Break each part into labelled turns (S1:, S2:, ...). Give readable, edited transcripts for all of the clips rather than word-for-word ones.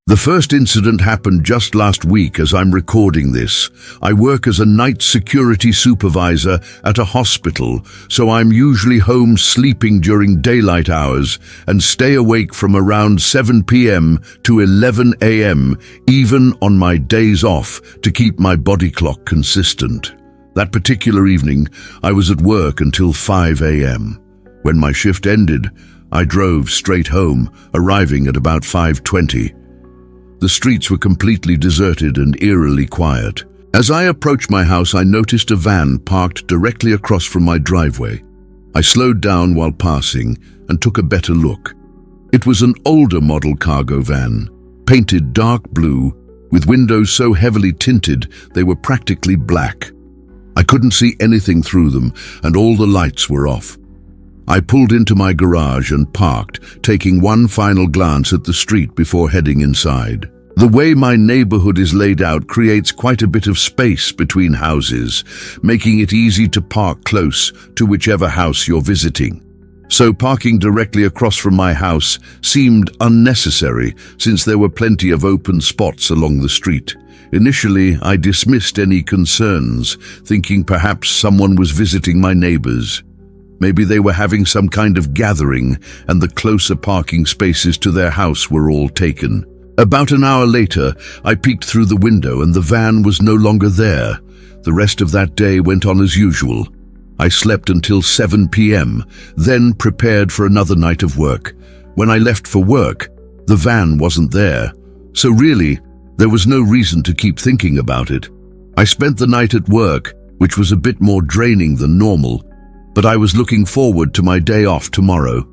S1: The first incident happened just last week as I'm recording this. I work as a night security supervisor at a hospital, so I'm usually home sleeping during daylight hours and stay awake from around 7 p.m. to 11 a.m., even on my days off, to keep my body clock consistent. That particular evening, I was at work until 5 a.m. When my shift ended, I drove straight home, arriving at about 5:20. The streets were completely deserted and eerily quiet. As I approached my house, I noticed a van parked directly across from my driveway. I slowed down while passing and took a better look. It was an older model cargo van, painted dark blue, with windows so heavily tinted they were practically black. I couldn't see anything through them, and all the lights were off. I pulled into my garage and parked, taking one final glance at the street before heading inside. The way my neighborhood is laid out creates quite a bit of space between houses, making it easy to park close to whichever house you're visiting. So parking directly across from my house seemed unnecessary, since there were plenty of open spots along the street. Initially, I dismissed any concerns, thinking perhaps someone was visiting my neighbors. Maybe they were having some kind of gathering, and the closer parking spaces to their house were all taken. About an hour later, I peeked through the window and the van was no longer there. The rest of that day went on as usual. I slept until 7 p.m., then prepared for another night of work. When I left for work, the van wasn't there. So really, there was no reason to keep thinking about it. I spent the night at work, which was a bit more draining than normal, but I was looking forward to my day off tomorrow.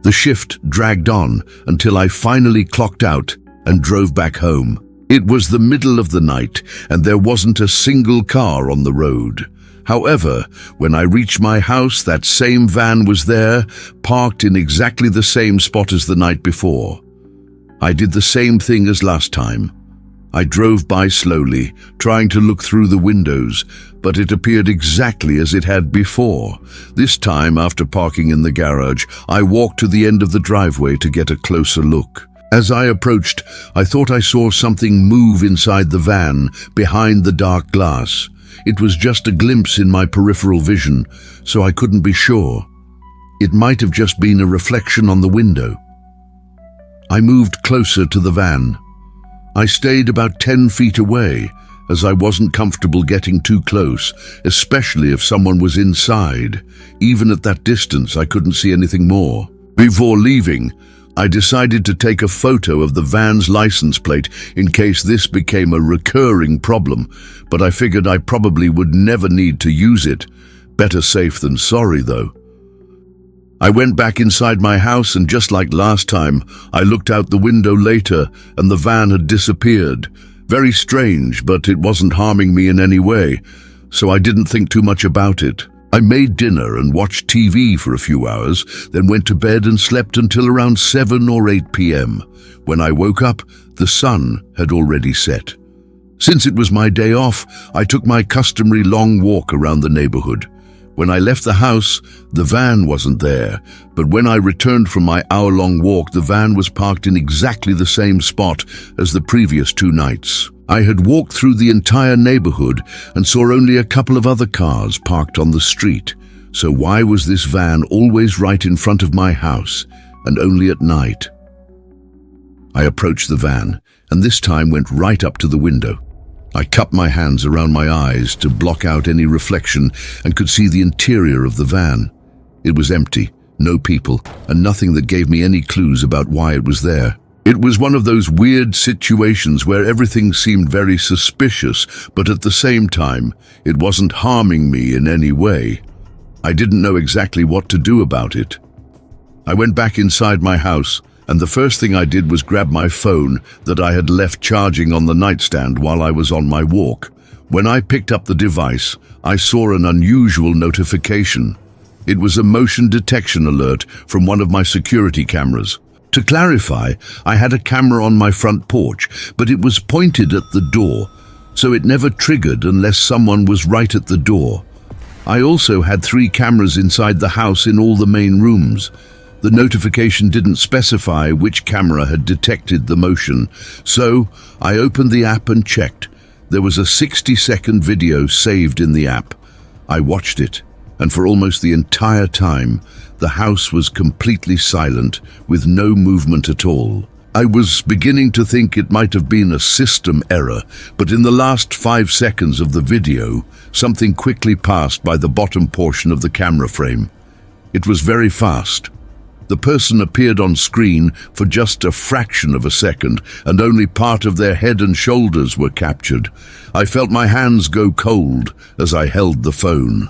S1: The shift dragged on until I finally clocked out and drove back home. It was the middle of the night and there wasn't a single car on the road. However, when I reached my house, that same van was there, parked in exactly the same spot as the night before. I did the same thing as last time. I drove by slowly, trying to look through the windows, but it appeared exactly as it had before. This time, after parking in the garage, I walked to the end of the driveway to get a closer look. As I approached, I thought I saw something move inside the van, behind the dark glass. It was just a glimpse in my peripheral vision, so I couldn't be sure. It might have just been a reflection on the window. I moved closer to the van. I stayed about 10 feet away, as I wasn't comfortable getting too close, especially if someone was inside. Even at that distance, I couldn't see anything more. Before leaving, I decided to take a photo of the van's license plate in case this became a recurring problem, but I figured I probably would never need to use it. Better safe than sorry, though. I went back inside my house, and just like last time, I looked out the window later and the van had disappeared. Very strange, but it wasn't harming me in any way, so I didn't think too much about it. I made dinner and watched TV for a few hours, then went to bed and slept until around 7 or 8 p.m. When I woke up, the sun had already set. Since it was my day off, I took my customary long walk around the neighborhood. When I left the house, the van wasn't there, but when I returned from my hour-long walk, the van was parked in exactly the same spot as the previous 2 nights. I had walked through the entire neighborhood and saw only a couple of other cars parked on the street. So why was this van always right in front of my house, and only at night? I approached the van, and this time went right up to the window. I cupped my hands around my eyes to block out any reflection and could see the interior of the van. It was empty, no people, and nothing that gave me any clues about why it was there. It was one of those weird situations where everything seemed very suspicious, but at the same time, it wasn't harming me in any way. I didn't know exactly what to do about it. I went back inside my house, and the first thing I did was grab my phone that I had left charging on the nightstand while I was on my walk. When I picked up the device, I saw an unusual notification. It was a motion detection alert from one of my security cameras. To clarify, I had a camera on my front porch, but it was pointed at the door, so it never triggered unless someone was right at the door. I also had 3 cameras inside the house in all the main rooms. The notification didn't specify which camera had detected the motion, so I opened the app and checked. There was a 60-second video saved in the app. I watched it, and for almost the entire time, the house was completely silent, with no movement at all. I was beginning to think it might have been a system error, but in the last 5 seconds of the video, something quickly passed by the bottom portion of the camera frame. It was very fast. The person appeared on screen for just a fraction of a second, and only part of their head and shoulders were captured. I felt my hands go cold as I held the phone.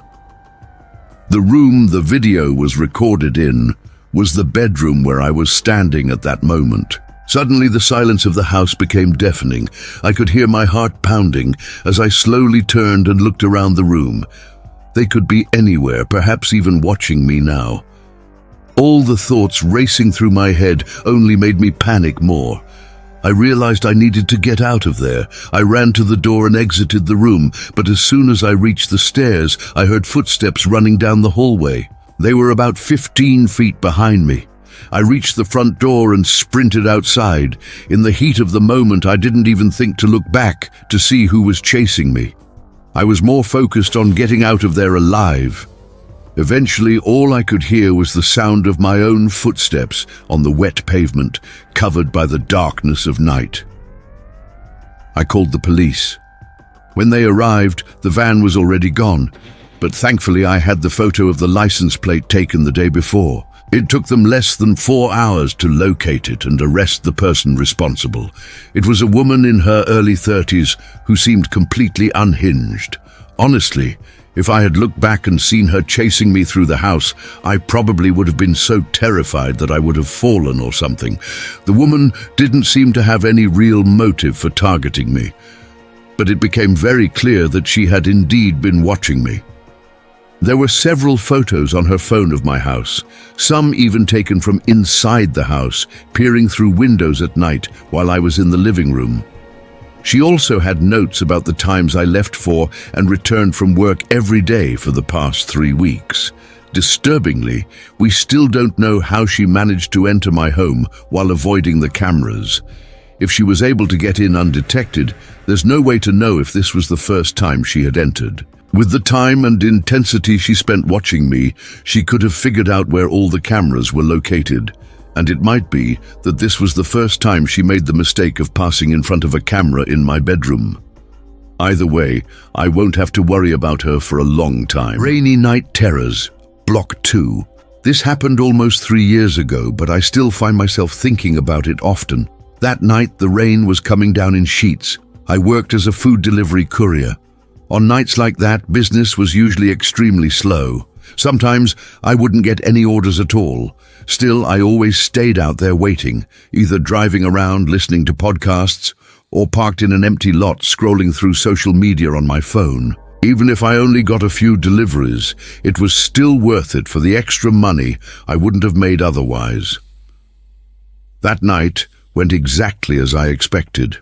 S1: The room the video was recorded in was the bedroom where I was standing at that moment. Suddenly, the silence of the house became deafening. I could hear my heart pounding as I slowly turned and looked around the room. They could be anywhere, perhaps even watching me now. All the thoughts racing through my head only made me panic more. I realized I needed to get out of there. I ran to the door and exited the room, but as soon as I reached the stairs, I heard footsteps running down the hallway. They were about 15 feet behind me. I reached the front door and sprinted outside. In the heat of the moment, I didn't even think to look back to see who was chasing me. I was more focused on getting out of there alive. Eventually, all I could hear was the sound of my own footsteps on the wet pavement, covered by the darkness of night. I called the police. When they arrived, the van was already gone, but thankfully I had the photo of the license plate taken the day before. It took them less than 4 hours to locate it and arrest the person responsible. It was a woman in her early 30s who seemed completely unhinged. Honestly, if I had looked back and seen her chasing me through the house, I probably would have been so terrified that I would have fallen or something. The woman didn't seem to have any real motive for targeting me, but it became very clear that she had indeed been watching me. There were several photos on her phone of my house, some even taken from inside the house, peering through windows at night while I was in the living room. She also had notes about the times I left for and returned from work every day for the past 3 weeks. Disturbingly, we still don't know how she managed to enter my home while avoiding the cameras. If she was able to get in undetected, there's no way to know if this was the first time she had entered. With the time and intensity she spent watching me, she could have figured out where all the cameras were located. And it might be that this was the first time she made the mistake of passing in front of a camera in my bedroom. Either way, I won't have to worry about her for a long time. Rainy Night Terrors, Block 2. This happened almost 3 years ago, but I still find myself thinking about it often. That night, the rain was coming down in sheets. I worked as a food delivery courier. On nights like that, business was usually extremely slow. Sometimes I wouldn't get any orders at all. Still, I always stayed out there waiting, either driving around listening to podcasts or parked in an empty lot scrolling through social media on my phone. Even if I only got a few deliveries, it was still worth it for the extra money I wouldn't have made otherwise. That night went exactly as I expected.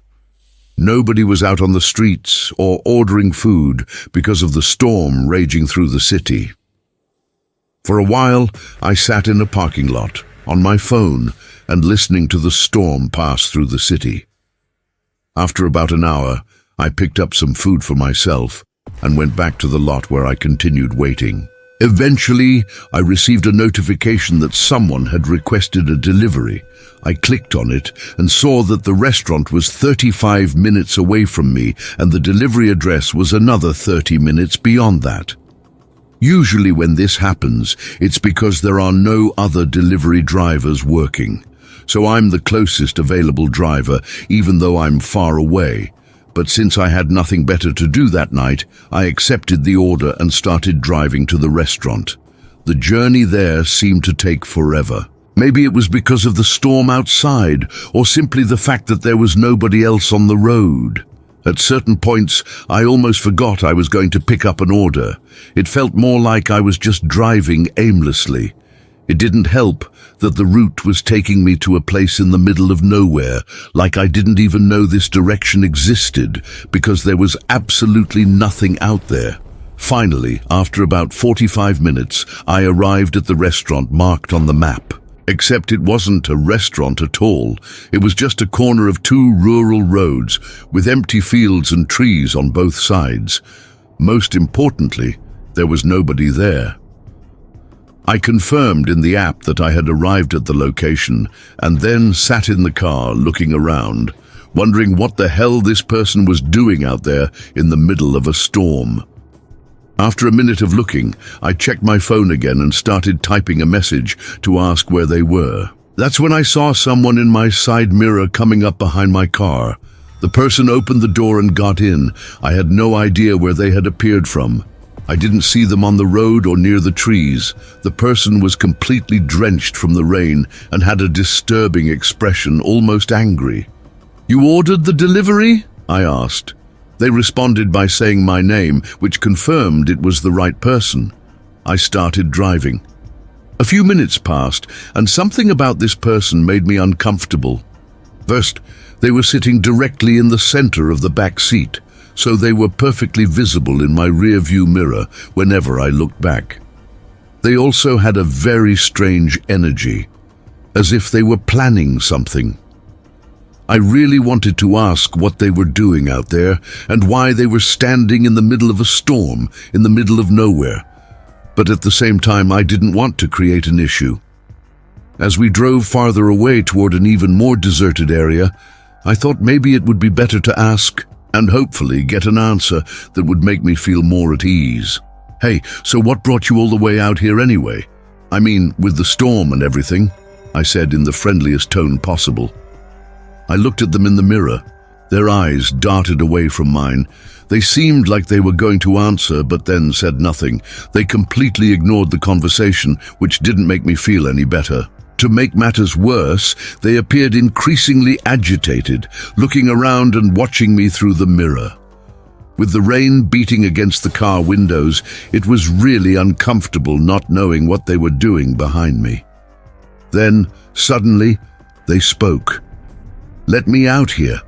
S1: Nobody was out on the streets or ordering food because of the storm raging through the city. For a while, I sat in a parking lot, on my phone, and listening to the storm pass through the city. After about an hour, I picked up some food for myself and went back to the lot where I continued waiting. Eventually, I received a notification that someone had requested a delivery. I clicked on it and saw that the restaurant was 35 minutes away from me and the delivery address was another 30 minutes beyond that. Usually when this happens, it's because there are no other delivery drivers working. So I'm the closest available driver, even though I'm far away. But since I had nothing better to do that night, I accepted the order and started driving to the restaurant. The journey there seemed to take forever. Maybe it was because of the storm outside, or simply the fact that there was nobody else on the road. At certain points, I almost forgot I was going to pick up an order. It felt more like I was just driving aimlessly. It didn't help that the route was taking me to a place in the middle of nowhere, like I didn't even know this direction existed, because there was absolutely nothing out there. Finally, after about 45 minutes, I arrived at the restaurant marked on the map. Except it wasn't a restaurant at all. It was just a corner of two rural roads with empty fields and trees on both sides. Most importantly, there was nobody there. I confirmed in the app that I had arrived at the location and then sat in the car looking around, wondering what the hell this person was doing out there in the middle of a storm. After a minute of looking, I checked my phone again and started typing a message to ask where they were. That's when I saw someone in my side mirror coming up behind my car. The person opened the door and got in. I had no idea where they had appeared from. I didn't see them on the road or near the trees. The person was completely drenched from the rain and had a disturbing expression, almost angry. "You ordered the delivery?" I asked. They responded by saying my name, which confirmed it was the right person. I started driving. A few minutes passed, and something about this person made me uncomfortable. First, they were sitting directly in the center of the back seat, so they were perfectly visible in my rear-view mirror whenever I looked back. They also had a very strange energy, as if they were planning something. I really wanted to ask what they were doing out there and why they were standing in the middle of a storm, in the middle of nowhere. But at the same time, I didn't want to create an issue. As we drove farther away toward an even more deserted area, I thought maybe it would be better to ask and hopefully get an answer that would make me feel more at ease. "Hey, so what brought you all the way out here anyway? I mean, with the storm and everything," I said in the friendliest tone possible. I looked at them in the mirror. Their eyes darted away from mine. They seemed like they were going to answer, but then said nothing. They completely ignored the conversation, which didn't make me feel any better. To make matters worse, they appeared increasingly agitated, looking around and watching me through the mirror. With the rain beating against the car windows, it was really uncomfortable not knowing what they were doing behind me. Then, suddenly, they spoke. "Let me out here."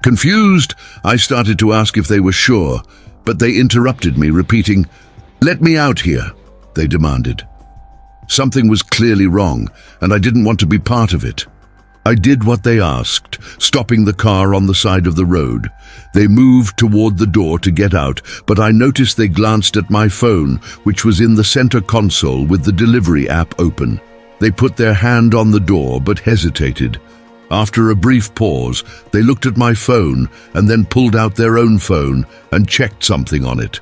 S1: Confused, I started to ask if they were sure, but they interrupted me, repeating, "Let me out here," they demanded. Something was clearly wrong, and I didn't want to be part of it. I did what they asked, stopping the car on the side of the road. They moved toward the door to get out, but I noticed they glanced at my phone, which was in the center console with the delivery app open. They put their hand on the door, but hesitated. After a brief pause, they looked at my phone and then pulled out their own phone and checked something on it.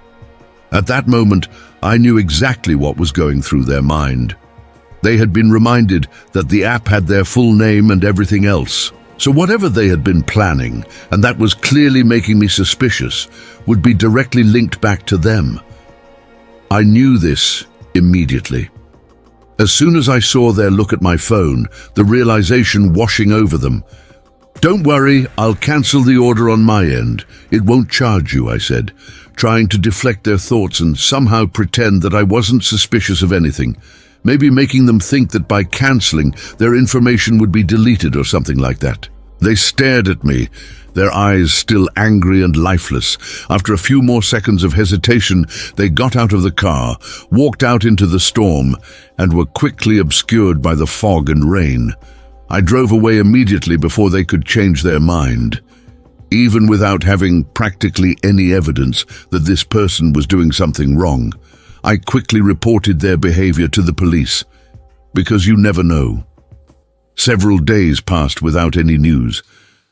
S1: At that moment, I knew exactly what was going through their mind. They had been reminded that the app had their full name and everything else. So whatever they had been planning, and that was clearly making me suspicious, would be directly linked back to them. I knew this immediately. As soon as I saw their look at my phone, the realization washing over them. "Don't worry, I'll cancel the order on my end. It won't charge you," I said, trying to deflect their thoughts and somehow pretend that I wasn't suspicious of anything, maybe making them think that by canceling, their information would be deleted or something like that. They stared at me, their eyes still angry and lifeless. After a few more seconds of hesitation, they got out of the car, walked out into the storm, and were quickly obscured by the fog and rain. I drove away immediately before they could change their mind. Even without having practically any evidence that this person was doing something wrong, I quickly reported their behavior to the police, because you never know. Several days passed without any news,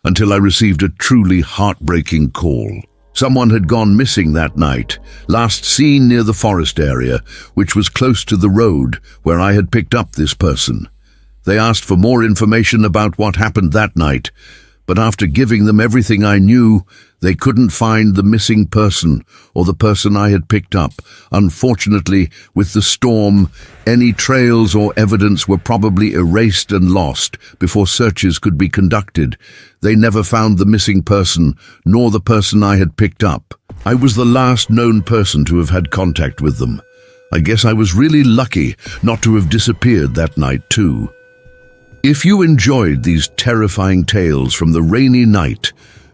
S1: until I received a truly heartbreaking call. Someone had gone missing that night, last seen near the forest area, which was close to the road where I had picked up this person. They asked for more information about what happened that night, but after giving them everything I knew, they couldn't find the missing person or the person I had picked up. Unfortunately, with the storm, any trails or evidence were probably erased and lost before searches could be conducted. They never found the missing person, nor the person I had picked up. I was the last known person to have had contact with them. I guess I was really lucky not to have disappeared that night too. If you enjoyed these terrifying tales from the rainy night,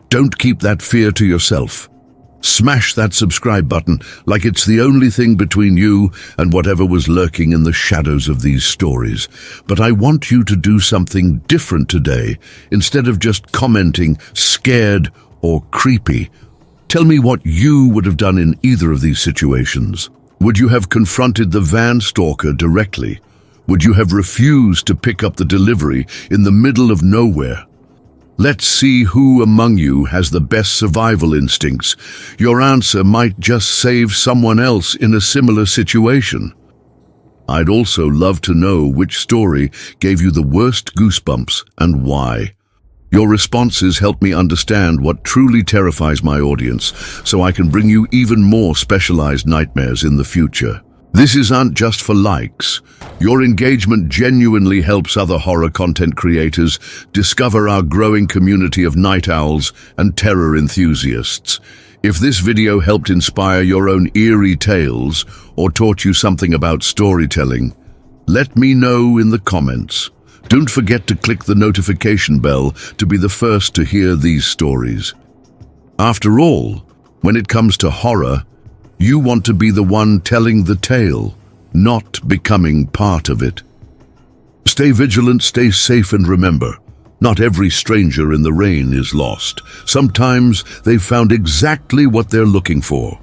S1: don't keep that fear to yourself. Smash that subscribe button like it's the only thing between you and whatever was lurking in the shadows of these stories. But I want you to do something different today. Instead of just commenting scared or creepy, tell me what you would have done in either of these situations. Would you have confronted the van stalker directly? Would you have refused to pick up the delivery in the middle of nowhere? Let's see who among you has the best survival instincts. Your answer might just save someone else in a similar situation. I'd also love to know which story gave you the worst goosebumps and why. Your responses help me understand what truly terrifies my audience, so I can bring you even more specialized nightmares in the future. This isn't just for likes. Your engagement genuinely helps other horror content creators discover our growing community of night owls and terror enthusiasts. If this video helped inspire your own eerie tales or taught you something about storytelling, let me know in the comments. Don't forget to click the notification bell to be the first to hear these stories. After all, when it comes to horror, you want to be the one telling the tale, not becoming part of it. Stay vigilant, stay safe, and remember, not every stranger in the rain is lost. Sometimes they've found exactly what they're looking for.